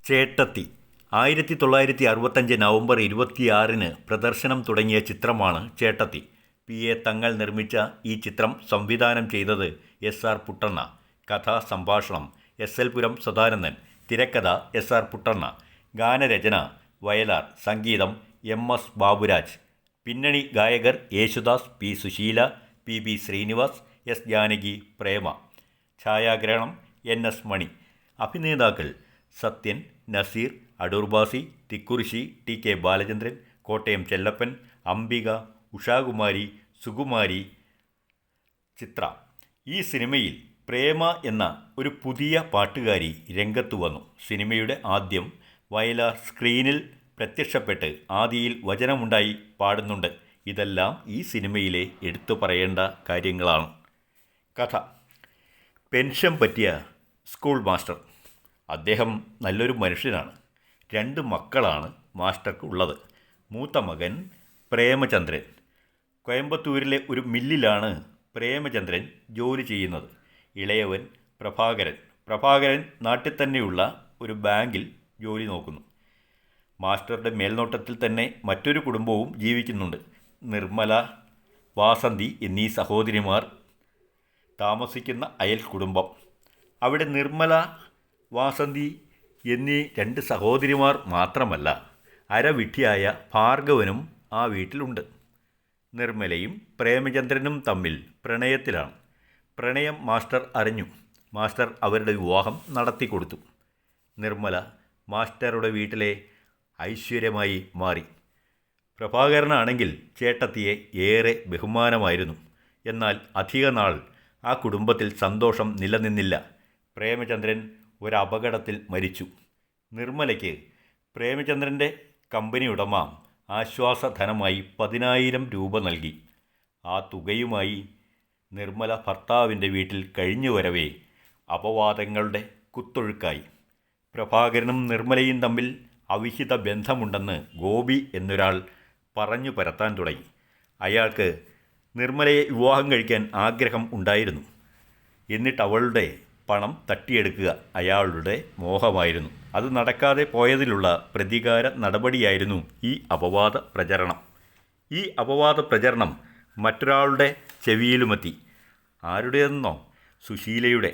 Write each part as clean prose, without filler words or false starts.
ചേട്ടത്തി 1965 November 26-ന് പ്രദർശനം തുടങ്ങിയ ചിത്രമാണ് ചേട്ടത്തി. പി.എ. തങ്ങൾ നിർമ്മിച്ച ഈ ചിത്രം സംവിധാനം ചെയ്തത് എസ്.ആർ. പുട്ടണ്ണ. കഥ സംഭാഷണം എസ്.എൽ. പുരം സദാനന്ദൻ. തിരക്കഥ എസ്.ആർ. പുട്ടണ്ണ. ഗാനരചന വയലാർ. സംഗീതം എം.എസ്. ബാബുരാജ്. പിന്നണി ഗായകർ യേശുദാസ്, പി. സുശീല, പി.ബി. ശ്രീനിവാസ്, എസ്. ജാനകി, പ്രേമ. ഛായാഗ്രഹണം എൻ.എസ്. മണി. അഭിനേതാക്കൾ സത്യൻ, നസീർ, അടൂർ ബാസി, തിക്കുറിശ്ശി, ടി.കെ. ബാലചന്ദ്രൻ, കോട്ടയം ചെല്ലപ്പൻ, അംബിക, ഉഷാകുമാരി, സുകുമാരി, ചിത്ര. ഈ സിനിമയിൽ പ്രേമ എന്ന ഒരു പുതിയ പാട്ടുകാരി രംഗത്തു വന്നു. സിനിമയുടെ ആദ്യം വയലാർ സ്ക്രീനിൽ പ്രത്യക്ഷപ്പെട്ട് ആദിയിൽ വചനമുണ്ടായി പാടുന്നുണ്ട്. ഇതെല്ലാം ഈ സിനിമയിലെ എടുത്തു പറയേണ്ട കാര്യങ്ങളാണ്. കഥ: പെൻഷൻ പറ്റിയ സ്കൂൾ മാസ്റ്റർ. അദ്ദേഹം നല്ലൊരു മനുഷ്യനാണ്. 2 മക്കളാണ് മാസ്റ്റർക്ക് ഉള്ളത്. മൂത്ത മകൻ പ്രേമചന്ദ്രൻ. കോയമ്പത്തൂരിലെ ഒരു മില്ലിലാണ് പ്രേമചന്ദ്രൻ ജോലി ചെയ്യുന്നത്. ഇളയവൻ പ്രഭാകരൻ നാട്ടിൽ തന്നെയുള്ള ഒരു ബാങ്കിൽ ജോലി നോക്കുന്നു. മാസ്റ്ററുടെ മേൽനോട്ടത്തിൽ തന്നെ മറ്റൊരു കുടുംബവും ജീവിക്കുന്നുണ്ട്. നിർമ്മല, വാസന്തി എന്നീ സഹോദരിമാർ താമസിക്കുന്ന അയൽ കുടുംബം. അവിടെ നിർമ്മല, വാസന്തി എന്നീ 2 സഹോദരിമാർ മാത്രമല്ല, അരവിഡ്ഢിയായ ഭാർഗവനും ആ വീട്ടിലുണ്ട്. നിർമ്മലയും പ്രേമചന്ദ്രനും തമ്മിൽ പ്രണയത്തിലാണ്. പ്രണയം മാസ്റ്റർ അറിഞ്ഞു. മാസ്റ്റർ അവരുടെ വിവാഹം നടത്തിക്കൊടുത്തു. നിർമ്മല മാസ്റ്ററുടെ വീട്ടിലെ ഐശ്വര്യമായി മാറി. പ്രഭാകരനാണെങ്കിൽ ചേട്ടത്തിയെ ഏറെ ബഹുമാനമായിരുന്നു. എന്നാൽ അധിക നാൾ ആ കുടുംബത്തിൽ സന്തോഷം നിലനിന്നില്ല. പ്രേമചന്ദ്രൻ ഒരപകടത്തിൽ മരിച്ചു. നിർമ്മലയ്ക്ക് പ്രേമചന്ദ്രൻ്റെ കമ്പനി ഉടമ ആശ്വാസധനമായി 10,000 രൂപ നൽകി. ആ തുകയുമായി നിർമ്മല ഭർത്താവിൻ്റെ വീട്ടിൽ കഴിഞ്ഞു വരവേ അപവാദങ്ങളുടെ കുത്തൊഴുക്കായി. പ്രഭാകരനും നിർമ്മലയും തമ്മിൽ അവിഹിത ബന്ധമുണ്ടെന്ന് ഗോപി എന്നൊരാൾ പറഞ്ഞു പരത്താൻ തുടങ്ങി. അയാൾക്ക് നിർമ്മലയെ വിവാഹം കഴിക്കാൻ ആഗ്രഹം ഉണ്ടായിരുന്നു. എന്നിട്ട് അവളുടെ പണം തട്ടിയെടുക്കുക അയാളുടെ മോഹമായിരുന്നു. അത് നടക്കാതെ പോയതിലുള്ള പ്രതികാര നടപടിയായിരുന്നു ഈ അപവാദ പ്രചരണം. ഈ അപവാദ പ്രചരണം മറ്റൊരാളുടെ ചെവിയിലുമെത്തി. ആരുടേതെന്നോ? സുശീലയുടെ.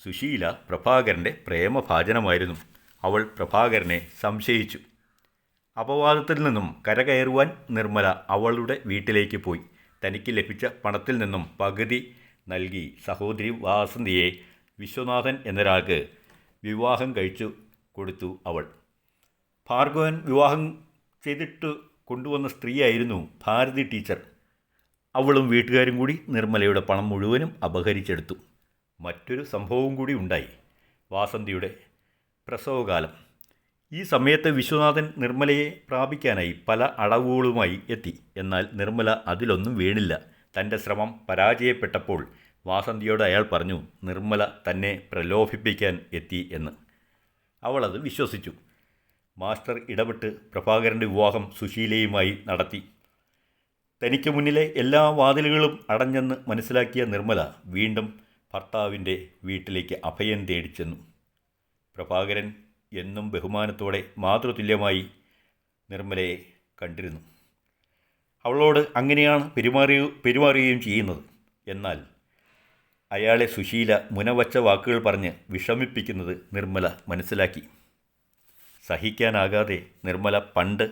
സുശീല പ്രഭാകരൻ്റെ പ്രേമഭാജനമായിരുന്നു. അവൾ പ്രഭാകരനെ സംശയിച്ചു. അപവാദത്തിൽ നിന്നും കരകയറുവാൻ നിർമ്മല അവളുടെ വീട്ടിലേക്ക് പോയി. തനിക്ക് ലഭിച്ച പണത്തിൽ നിന്നും പകുതി നൽകി സഹോദരി വാസന്തിയെ വിശ്വനാഥൻ എന്നൊരാൾക്ക് വിവാഹം കഴിച്ചു കൊടുത്തു അവൾ. ഭാർഗവൻ വിവാഹം ചെയ്തിട്ട് കൊണ്ടുവന്ന സ്ത്രീയായിരുന്നു ഭാരതി ടീച്ചർ. അവളും വീട്ടുകാരും കൂടി നിർമ്മലയുടെ പണം മുഴുവനും അപഹരിച്ചെടുത്തു. മറ്റൊരു സംഭവം കൂടി ഉണ്ടായി. വാസന്തിയുടെ പ്രസവകാലം. ഈ സമയത്ത് വിശ്വനാഥൻ നിർമ്മലയെ പ്രാപിക്കാനായി പല അടവുകളുമായി എത്തി. എന്നാൽ നിർമ്മല അതിലൊന്നും വീണില്ല. തൻ്റെ ശ്രമം പരാജയപ്പെട്ടപ്പോൾ വാസന്തിയോട് അയാൾ പറഞ്ഞു നിർമ്മല തന്നെ പ്രലോഭിപ്പിക്കാൻ എത്തി എന്ന്. അവളത് വിശ്വസിച്ചു. മാസ്റ്റർ ഇടപെട്ട് പ്രഭാകരൻ്റെ വിവാഹം സുശീലയുമായി നടത്തി. തനിക്ക് മുന്നിലെ എല്ലാ വാതിലുകളും അടഞ്ഞെന്ന് മനസ്സിലാക്കിയ നിർമ്മല വീണ്ടും ഭർത്താവിൻ്റെ വീട്ടിലേക്ക് അഭയം തേടിച്ചെന്നു. പ്രഭാകരൻ എന്നും ബഹുമാനത്തോടെ മാതൃതുല്യമായി നിർമ്മലയെ കണ്ടിരുന്നു. അവളോട് അങ്ങനെയാണ് പെരുമാറുകയും ചെയ്യുന്നത്. എന്നാൽ അയാളെ സുശീല മുനവച്ച വാക്കുകൾ പറഞ്ഞ് വിഷമിപ്പിക്കുന്നത് നിർമ്മല മനസ്സിലാക്കി. സഹിക്കാനാകാതെ നിർമ്മല പണ്ട്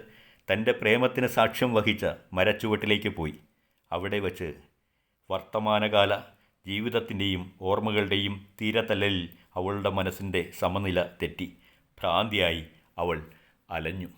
തൻ്റെ പ്രേമത്തിന് സാക്ഷ്യം വഹിച്ച മരച്ചുവട്ടിലേക്ക് പോയി. അവിടെ വച്ച് വർത്തമാനകാല ജീവിതത്തിൻ്റെയും ഓർമ്മകളുടെയും തീരത്തല്ലലിൽ അവളുടെ മനസ്സിൻ്റെ സമനില തെറ്റി. ഭ്രാന്തിയായി അവൾ അലഞ്ഞു.